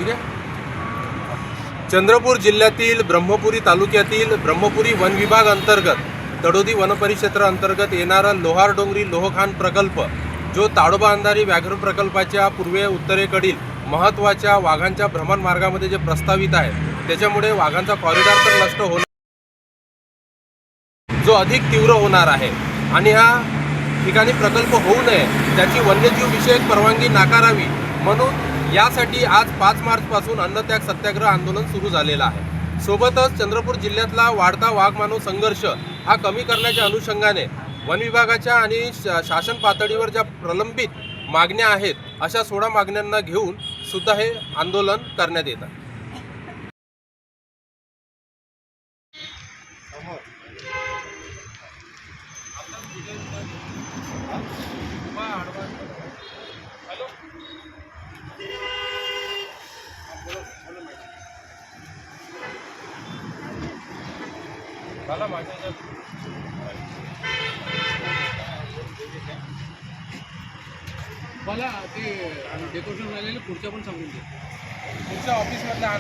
ठीक आहे। चंद्रपूर जिल्ह्यातील ब्रह्मपुरी तालुक्यातील ब्रह्मपुरी वन विभाग अंतर्गत तडोदी वनपरिक्षेत्र अंतर्गत येणारा लोहार डोंगरी लोहखान प्रकल्प जो ताडोबा अंधारी व्याघ्र प्रकल्पाच्या पूर्वे उत्तरेकडील महत्त्वाच्या वाघांच्या भ्रमण मार्गामध्ये जे प्रस्तावित आहे त्याच्यामुळे वाघांचा कॉरिडॉर तर नष्ट होणार जो अधिक तीव्र होणार आहे आणि ह्या ठिकाणी प्रकल्प होऊ नये त्याची वन्यजीव विषयक परवानगी नाकारावी म्हणून यासाठी आज 5 मार्चपासून अन्नत्याग सत्याग्रह आंदोलन सुरू झालेलं आहे। सोबतच चंद्रपूर जिल्ह्यातला वाढता वाघमानव संघर्ष हा कमी करण्याच्या अनुषंगाने वन विभागाच्या आणि शासन पातळीवर ज्या प्रलंबित मागण्या आहेत अशा 16 मागण्यांना घेऊन सुद्धा हे आंदोलन करण्यात येत आहे। मला ते डेकोरेशन राहिलेलं पुढच्या पण सांगून दे, तुमच्या ऑफिसमधल्या